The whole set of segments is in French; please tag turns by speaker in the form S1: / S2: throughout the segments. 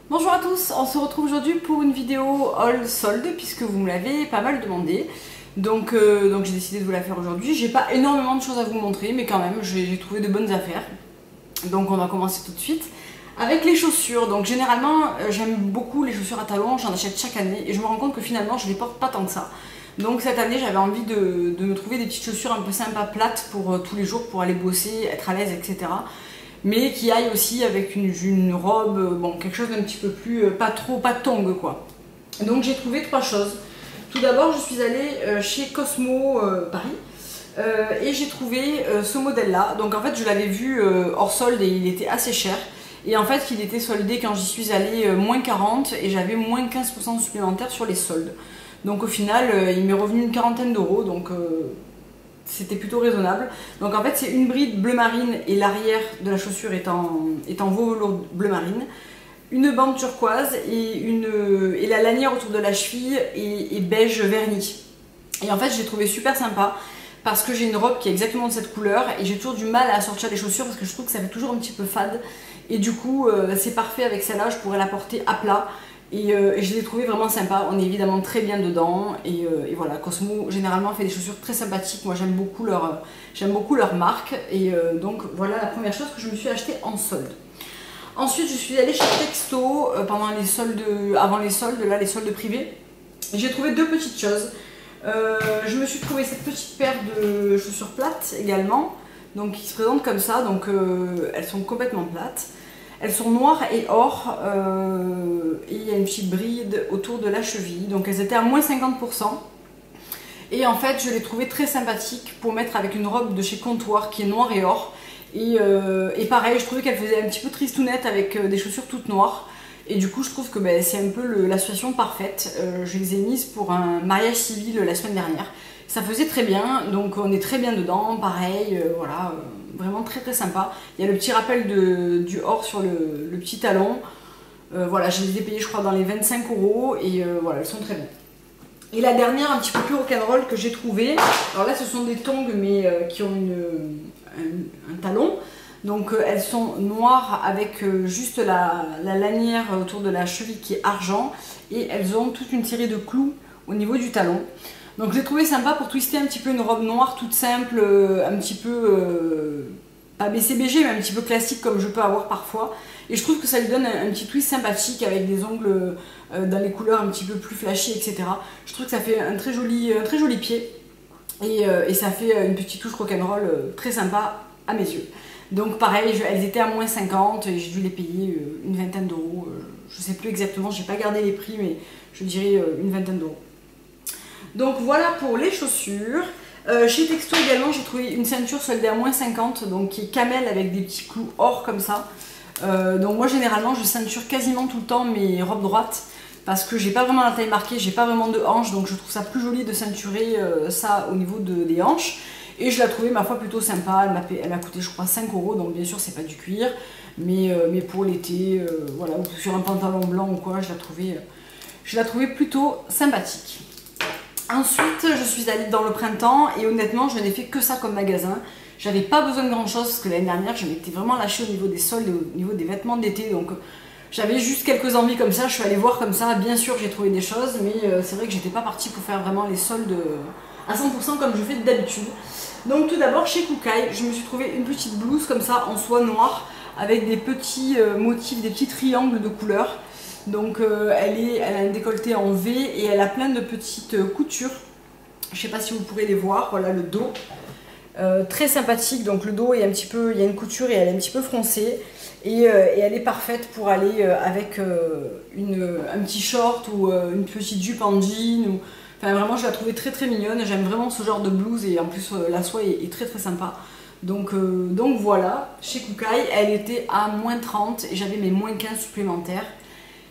S1: Bonjour à tous, on se retrouve aujourd'hui pour une vidéo haul solde puisque vous me l'avez pas mal demandé. Donc j'ai décidé de vous la faire aujourd'hui. J'ai pas énormément de choses à vous montrer mais quand même j'ai trouvé de bonnes affaires. Donc on va commencer tout de suite avec les chaussures. Donc généralement j'aime beaucoup les chaussures à talons, j'en achète chaque année et je me rends compte que finalement je les porte pas tant que ça. Donc cette année j'avais envie de me trouver des petites chaussures un peu sympas, plates pour tous les jours, pour aller bosser, être à l'aise, etc. Mais qui aille aussi avec une robe, bon, quelque chose d'un petit peu plus, pas tongue quoi. Donc j'ai trouvé trois choses. Tout d'abord je suis allée chez Cosmo Paris et j'ai trouvé ce modèle là. Donc en fait je l'avais vu hors solde et il était assez cher. Et en fait il était soldé quand j'y suis allée moins 40 et j'avais moins 15% supplémentaire sur les soldes. Donc au final il m'est revenu une quarantaine d'euros, donc c'était plutôt raisonnable. Donc en fait c'est une bride bleu marine et l'arrière de la chaussure est en velours bleu marine, une bande turquoise et la lanière autour de la cheville est beige verni. Et en fait je l'ai trouvé super sympa parce que j'ai une robe qui est exactement de cette couleur et j'ai toujours du mal à sortir les chaussures parce que je trouve que ça fait toujours un petit peu fade. Et du coup c'est parfait avec celle-là, je pourrais la porter à plat. Et je l'ai trouvé vraiment sympa, on est évidemment très bien dedans et voilà, Cosmo généralement fait des chaussures très sympathiques, moi j'aime beaucoup leur marque et donc voilà la première chose que je me suis achetée en solde. Ensuite je suis allée chez Texto pendant les soldes, avant les soldes, là les soldes privés, et j'ai trouvé deux petites choses. Je me suis trouvé cette petite paire de chaussures plates également, donc qui se présentent comme ça, donc elles sont complètement plates. Elles sont noires et or et il y a une petite bride autour de la cheville. Donc elles étaient à moins 50%. Et en fait je les trouvais très sympathiques pour mettre avec une robe de chez Comptoir qui est noire et or. Et pareil, je trouvais qu'elle faisait un petit peu tristounette avec des chaussures toutes noires. Et du coup je trouve que c'est un peu l'association parfaite. Je les ai mises pour un mariage civil la semaine dernière. Ça faisait très bien, donc on est très bien dedans, pareil, voilà, vraiment très très sympa. Il y a le petit rappel du or sur le petit talon. Voilà, je les ai payées je crois dans les 25 € et voilà, elles sont très bien. Et la dernière, un petit peu plus rock'n'roll que j'ai trouvé, alors là ce sont des tongs mais qui ont un talon. Donc elles sont noires avec juste la lanière autour de la cheville qui est argent et elles ont toute une série de clous au niveau du talon. Donc j'ai trouvé sympa pour twister un petit peu une robe noire toute simple, un petit peu, pas BCBG mais un petit peu classique comme je peux avoir parfois. Et je trouve que ça lui donne un petit twist sympathique avec des ongles dans les couleurs un petit peu plus flashy, etc. Je trouve que ça fait un très joli pied et ça fait une petite touche rock'n'roll très sympa à mes yeux. Donc pareil, elles étaient à moins 50 et j'ai dû les payer une vingtaine d'euros. Je sais plus exactement, j'ai pas gardé les prix mais je dirais une vingtaine d'euros. Donc voilà pour les chaussures. Chez Texto également j'ai trouvé une ceinture soldée à moins 50, donc qui est camel avec des petits clous or comme ça. Donc moi généralement je ceinture quasiment tout le temps mes robes droites parce que j'ai pas vraiment la taille marquée, j'ai pas vraiment de hanches, donc je trouve ça plus joli de ceinturer ça au niveau des hanches. Et je la trouvais ma foi plutôt sympa, elle m'a coûté je crois 5 €, donc bien sûr c'est pas du cuir, mais pour l'été, voilà, ou sur un pantalon blanc ou quoi, je la trouvais plutôt sympathique. Ensuite, je suis allée dans le printemps et honnêtement, je n'ai fait que ça comme magasin. J'avais pas besoin de grand chose parce que l'année dernière, je m'étais vraiment lâchée au niveau des soldes et au niveau des vêtements d'été. Donc j'avais juste quelques envies comme ça, je suis allée voir comme ça. Bien sûr, j'ai trouvé des choses, mais c'est vrai que j'étais pas partie pour faire vraiment les soldes à 100% comme je fais d'habitude. Donc tout d'abord, chez Kookai, je me suis trouvé une petite blouse comme ça en soie noire avec des petits motifs, des petits triangles de couleurs. Donc elle a un décolleté en V et elle a plein de petites coutures. Je ne sais pas si vous pourrez les voir. Voilà le dos. Très sympathique. Donc le dos est un petit peu, il y a une couture et elle est un petit peu froncée. Et elle est parfaite pour aller avec un petit short ou une petite jupe en jean. Enfin vraiment je la trouvais très très mignonne. J'aime vraiment ce genre de blouse et en plus la soie est très très sympa. Donc voilà, chez Kookai, elle était à moins 30 et j'avais mes moins 15 supplémentaires.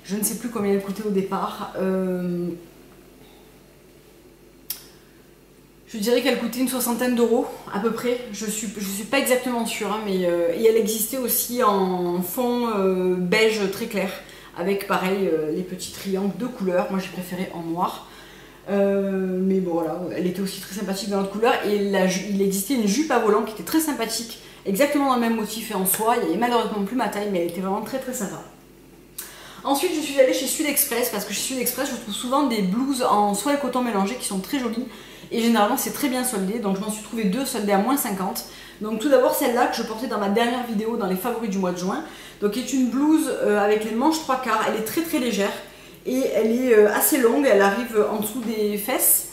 S1: Je ne sais plus combien elle coûtait au départ. Je dirais qu'elle coûtait une soixantaine d'euros à peu près. Je suis pas exactement sûre, hein, mais et elle existait aussi en fond beige très clair, avec pareil les petits triangles de couleurs. Moi j'ai préféré en noir. Mais bon voilà, elle était aussi très sympathique dans l'autre couleur. Et il existait une jupe à volant qui était très sympathique, exactement dans le même motif et en soie. Il n'y avait malheureusement plus ma taille, mais elle était vraiment très très sympa. Ensuite je suis allée chez Sud Express parce que chez Sud Express je trouve souvent des blouses en soie et coton mélangé qui sont très jolies et généralement c'est très bien soldé, donc je m'en suis trouvé deux soldées à moins 50. Donc tout d'abord celle-là que je portais dans ma dernière vidéo dans les favoris du mois de juin, donc qui est une blouse avec les manches 3/4, elle est très très légère et elle est assez longue, elle arrive en dessous des fesses.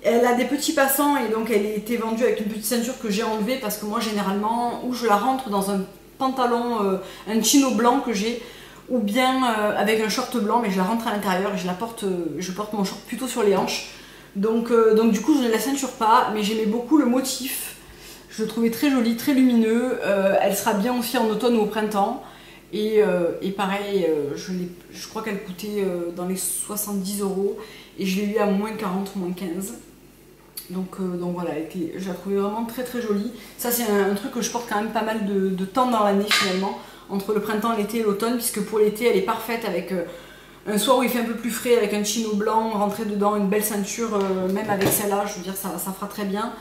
S1: Elle a des petits passants et donc elle a été vendue avec une petite ceinture que j'ai enlevée parce que moi généralement ou je la rentre dans un pantalon, un chino blanc que j'ai, ou bien avec un short blanc, mais je la rentre à l'intérieur et je porte mon short plutôt sur les hanches. Donc du coup je ne la ceinture pas, mais j'aimais beaucoup le motif. Je le trouvais très joli, très lumineux. Elle sera bien aussi en automne ou au printemps. Et pareil, je crois qu'elle coûtait dans les 70 € et je l'ai eu à moins 40, moins 15. Donc voilà, je la trouvais vraiment très très jolie. Ça c'est un truc que je porte quand même pas mal de temps dans l'année finalement, entre le printemps, l'été et l'automne, puisque pour l'été elle est parfaite avec un soir où il fait un peu plus frais, avec un chino blanc, rentrer dedans, une belle ceinture, même avec celle-là, je veux dire ça fera très bien.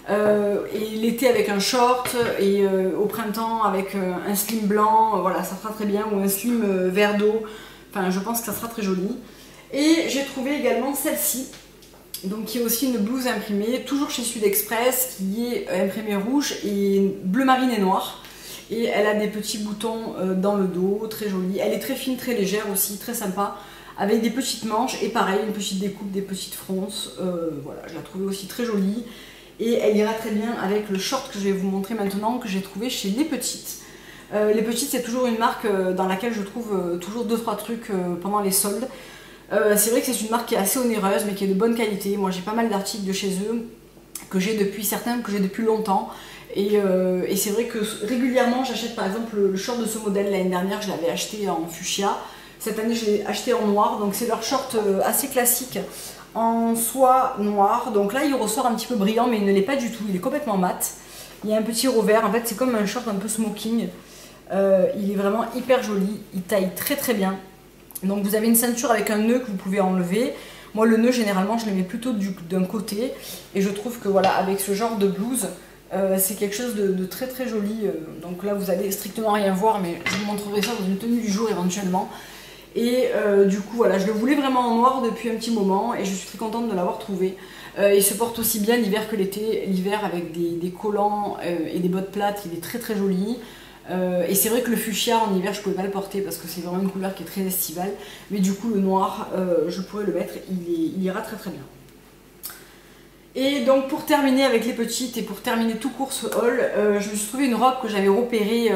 S1: Et l'été avec un short, et au printemps avec un slim blanc, voilà ça fera très bien, ou un slim vert d'eau, enfin je pense que ça sera très joli. Et j'ai trouvé également celle-ci, donc qui est aussi une blouse imprimée, toujours chez Sud Express, qui est imprimée rouge et bleu marine et noir. Et elle a des petits boutons dans le dos, très jolie. Elle est très fine, très légère aussi, très sympa, avec des petites manches et pareil, une petite découpe, des petites fronces. Voilà, je la trouvais aussi très jolie. Et elle ira très bien avec le short que je vais vous montrer maintenant, que j'ai trouvé chez Les Petites. Les Petites, c'est toujours une marque dans laquelle je trouve toujours 2-3 trucs pendant les soldes. C'est vrai que c'est une marque qui est assez onéreuse, mais qui est de bonne qualité. Moi, j'ai pas mal d'articles de chez eux, que j'ai depuis certains, que j'ai depuis longtemps. Et c'est vrai que régulièrement, j'achète par exemple le short de ce modèle. L'année dernière, je l'avais acheté en fuchsia. Cette année, je l'ai acheté en noir. Donc, c'est leur short assez classique, en soie noire. Donc là il ressort un petit peu brillant, mais il ne l'est pas du tout, il est complètement mat. Il y a un petit revers, en fait c'est comme un short un peu smoking. Il est vraiment hyper joli, il taille très très bien. Donc vous avez une ceinture avec un nœud que vous pouvez enlever. Moi le nœud généralement je le mets plutôt d'un côté, et je trouve que voilà, avec ce genre de blouse c'est quelque chose de très très joli. Donc là vous allez strictement rien voir, mais je vous montrerai ça dans une tenue du jour éventuellement. Et du coup voilà, je le voulais vraiment en noir depuis un petit moment et je suis très contente de l'avoir trouvé. Il se porte aussi bien l'hiver que l'été. L'hiver avec des collants et des bottes plates, il est très très joli. Et c'est vrai que le fuchsia en hiver je pouvais pas le porter parce que c'est vraiment une couleur qui est très estivale. Mais du coup le noir je pourrais le mettre, il ira très très bien. Et donc pour terminer avec Les Petites et pour terminer tout court ce haul, je me suis trouvé une robe que j'avais repérée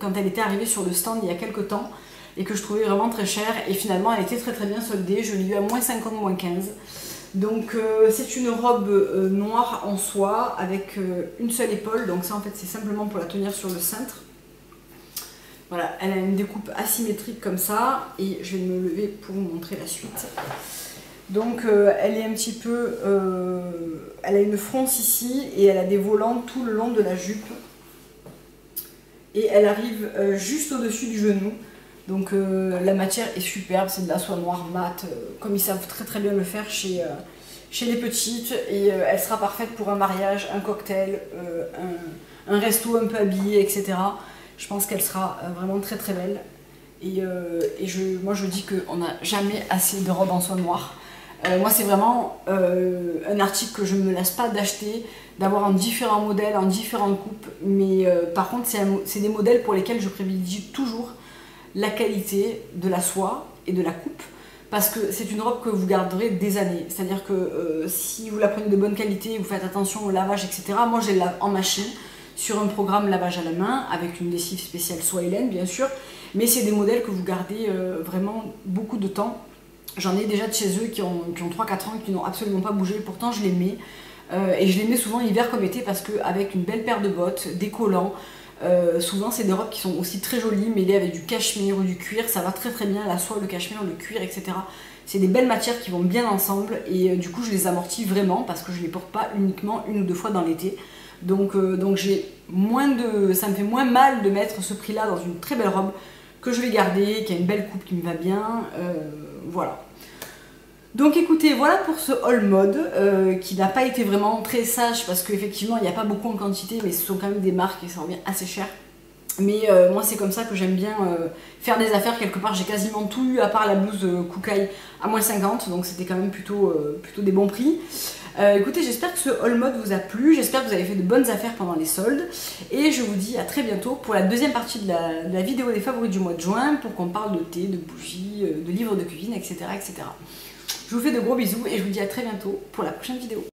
S1: quand elle était arrivée sur le stand il y a quelques temps, et que je trouvais vraiment très chère, et finalement elle était très très bien soldée, je l'ai eu à moins 50, moins 15. Donc c'est une robe noire en soie avec une seule épaule, donc ça en fait c'est simplement pour la tenir sur le cintre. Voilà, elle a une découpe asymétrique comme ça, et je vais me lever pour vous montrer la suite. Donc elle est un petit peu, elle a une fronce ici, et elle a des volants tout le long de la jupe, et elle arrive juste au-dessus du genou. Donc la matière est superbe, c'est de la soie noire mat, comme ils savent très très bien le faire chez Les Petites, et elle sera parfaite pour un mariage, un cocktail, un resto un peu habillé, etc. Je pense qu'elle sera vraiment très très belle, et moi je dis qu'on n'a jamais assez de robes en soie noire. Moi c'est vraiment un article que je ne me lasse pas d'acheter, d'avoir en différents modèles, en différentes coupes, mais par contre c'est des modèles pour lesquels je privilégie toujours la qualité de la soie et de la coupe, parce que c'est une robe que vous garderez des années. C'est-à-dire que si vous la prenez de bonne qualité, vous faites attention au lavage, etc. Moi je la lave en machine, sur un programme lavage à la main, avec une lessive spéciale soie Hélène bien sûr, mais c'est des modèles que vous gardez vraiment beaucoup de temps. J'en ai déjà de chez eux qui ont 3-4 ans et qui n'ont absolument pas bougé, pourtant je les mets. Et je les mets souvent hiver comme été, parce qu'avec une belle paire de bottes, des collants, souvent c'est des robes qui sont aussi très jolies, mêlées avec du cachemire ou du cuir, ça va très très bien, la soie, le cachemire, le cuir, etc. C'est des belles matières qui vont bien ensemble, et du coup je les amortis vraiment, parce que je les porte pas uniquement 1 ou 2 fois dans l'été. Donc j'ai ça me fait moins mal de mettre ce prix là dans une très belle robe que je vais garder, qui a une belle coupe qui me va bien, voilà. Donc écoutez, voilà pour ce haul mode qui n'a pas été vraiment très sage, parce qu'effectivement il n'y a pas beaucoup en quantité, mais ce sont quand même des marques et ça revient assez cher. Mais moi c'est comme ça que j'aime bien faire des affaires quelque part. J'ai quasiment tout eu à part la blouse Kookai à moins 50, donc c'était quand même plutôt des bons prix. Écoutez, j'espère que ce haul mode vous a plu, j'espère que vous avez fait de bonnes affaires pendant les soldes. Et je vous dis à très bientôt pour la deuxième partie de la vidéo des favoris du mois de juin, pour qu'on parle de thé, de bougies, de livres de cuisine, etc., etc. Je vous fais de gros bisous et je vous dis à très bientôt pour la prochaine vidéo.